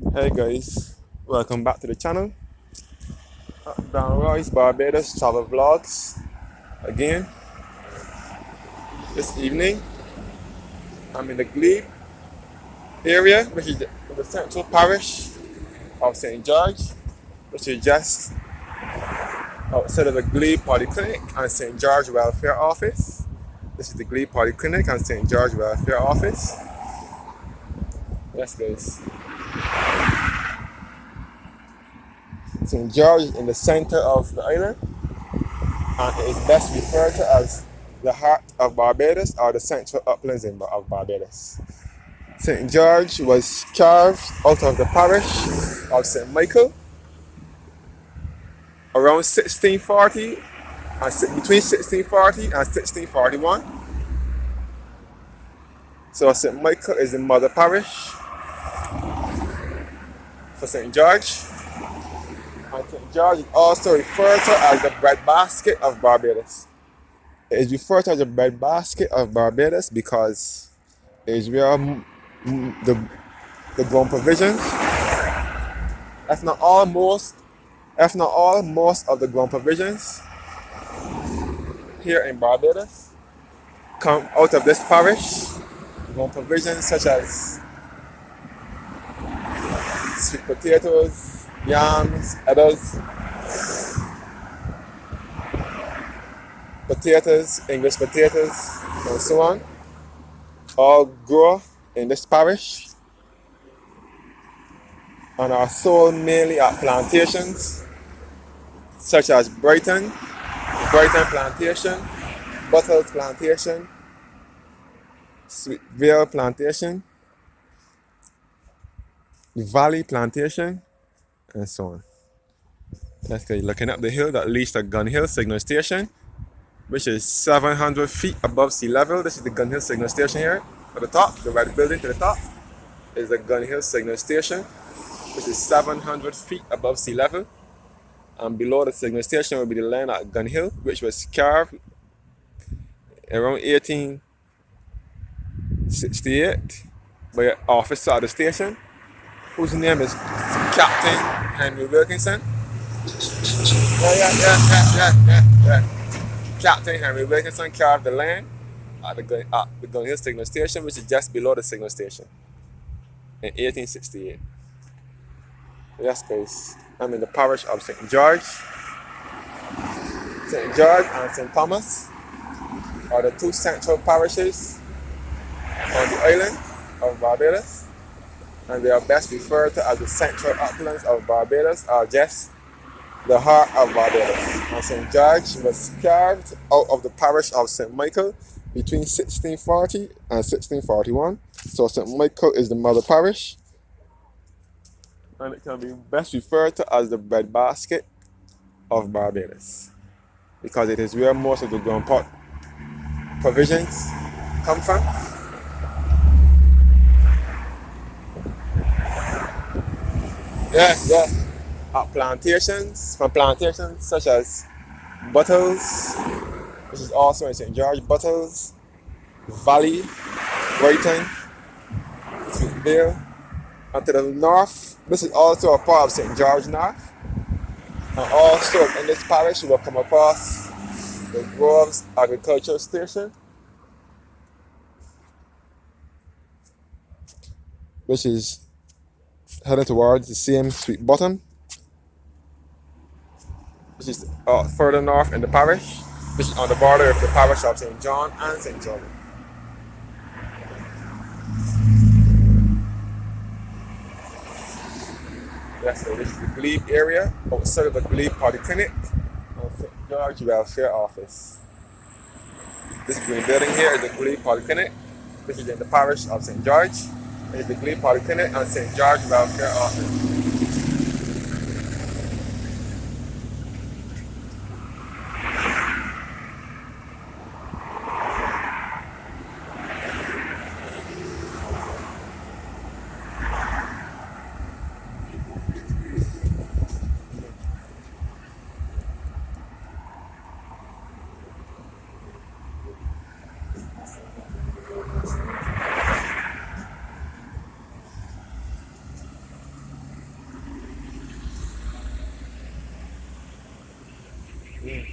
Hey guys, welcome back to the channel. Down Royce Barbados travel vlogs again. This evening, I'm in the Glebe area, which is the central parish of St. George, which is just outside of the Glebe Polyclinic and St. George Welfare Office. This is the Glebe Polyclinic and St. George Welfare Office. Yes, guys. St. George is in the center of the island, and it is best referred to as the heart of Barbados or the central uplands of Barbados. St. George was carved out of the parish of St. Michael around 1640 and between 1640 and 1641. So St. Michael is the mother parish for St. George. And St. George is also referred to as the breadbasket of Barbados. It is referred to as the breadbasket of Barbados because it is where the grown provisions, if not all, most of the grown provisions here in Barbados come out of this parish. Grown provisions such as sweet potatoes, yams, others, potatoes, English potatoes, and so on, all grow in this parish and are sold mainly at plantations such as Brighton Plantation, Bottles Plantation, Sweetvale Plantation, Valley Plantation, and so on. Let's go looking up the hill that leads to Gun Hill Signal Station, which is 700 feet above sea level. This is the Gun Hill Signal Station here. At the top, the red building to the top, is the Gun Hill Signal Station, which is 700 feet above sea level. And below the signal station will be the land at Gun Hill, which was carved around 1868 by an officer at the station, whose name is Captain Henry Wilkinson. Yeah. Captain Henry Wilkinson carved the land at the Gun Hill signal station, which is just below the signal station, in 1868. Yes, guys. I'm in the parish of St. George. St. George and St. Thomas are the two central parishes on the island of Barbados, and they are best referred to as the central uplands of Barbados, or just the heart of Barbados. And St. George was carved out of the parish of St. Michael between 1640 and 1641. So St. Michael is the mother parish, and it can be best referred to as the breadbasket of Barbados because it is where most of the ground pot provisions come from. Yeah. Plantations such as Bottles, which is also in St. George, Bottles, Valley, Brighton, Sweetvale. And to the north, this is also a part of St. George North. And also in this parish, you will come across the Groves Agricultural Station, which is heading towards the same Sweet Bottom, which is further north in the parish, which is on the border of the parish of St. John and St. John. Yes, so this is the Glebe area, outside of the Glebe Polyclinic and St. George Welfare Office. This green building here is the Glebe Polyclinic, which is in the parish of St. George. It is the Glebe Polyclinic and St. George Welfare Office. And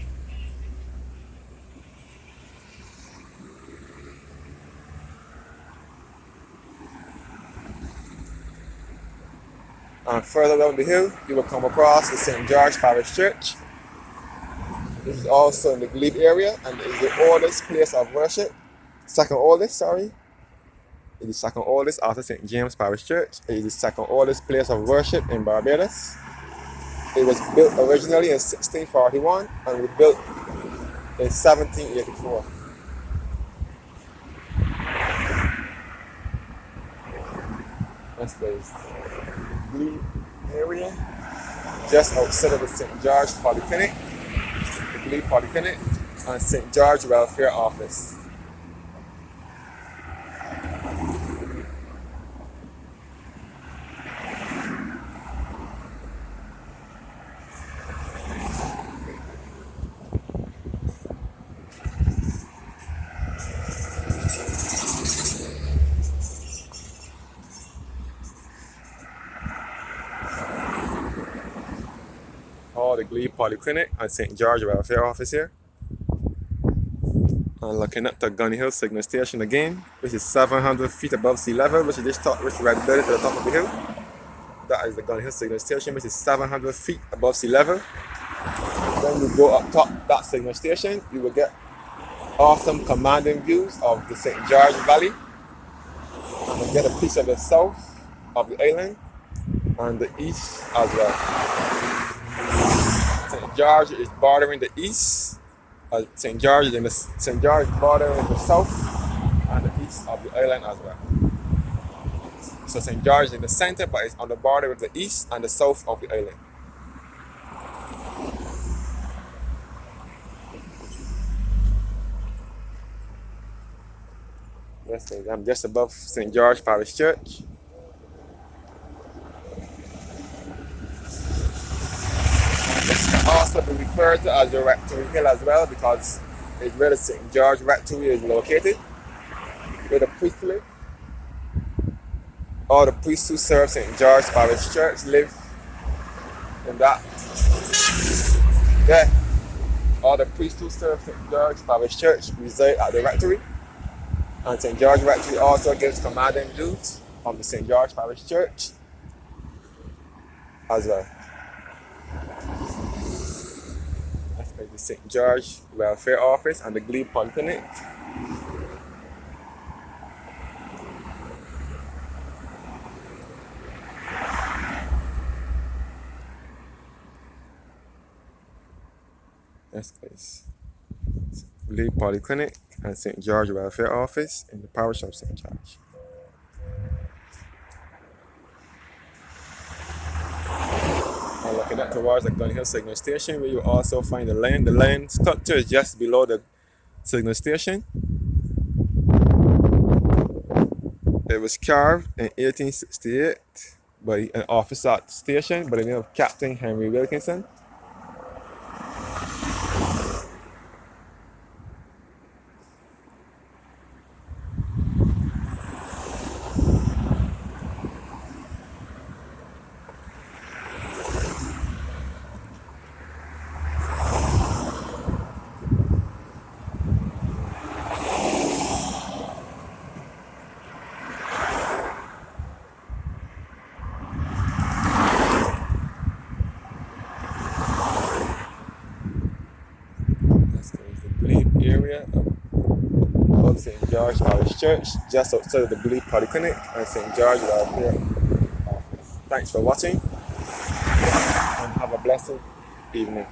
further down the hill, you will come across the St. George Parish Church. This is also in the Glebe area and is the oldest place of worship. Second oldest, sorry. It is the second oldest after St. James Parish Church. It is the second oldest place of worship in Barbados. It was built originally in 1641 and was built in 1784. That's the Glebe area, just outside of the St. George Polyclinic, the Glebe Polyclinic, and St. George Welfare Office. The Glebe Polyclinic and St. George Welfare Office here. And looking at the Gun Hill Signal Station again, which is 700 feet above sea level, which is this red building to the top of the hill. That is the Gun Hill Signal Station, which is 700 feet above sea level. When you go up top that signal station, you will get awesome commanding views of the St. George Valley. And you get a piece of the south of the island and the east as well. St. George is bordering the east. St. George bordering the south and the east of the island as well. So St. George is in the center, but it's on the border with the east and the south of the island. Yes, I'm just above St. George Parish Church. Also be referred to as the Rectory Hill as well, because it's where the St. George Rectory is located, where the priests live. All the priests who serve St. George Parish Church live in that. Yeah. All the priests who serve St. George Parish Church reside at the Rectory. And St. George Rectory also gives commanding views of the St. George Parish Church as well. The St. George Welfare Office and the Glebe Polyclinic. Yes, guys. Glebe Polyclinic and St. George Welfare Office in the parish of St. George. And looking up towards the Gun Hill Signal Station, where you also find the lion. The lion sculpture is just below the signal station. It was carved in 1868 by an officer at the station by the name of Captain Henry Wilkinson. Area of St. George Parish Church, just outside of the Glebe Polyclinic and St. George Welfare Office. Thanks for watching and have a blessed evening.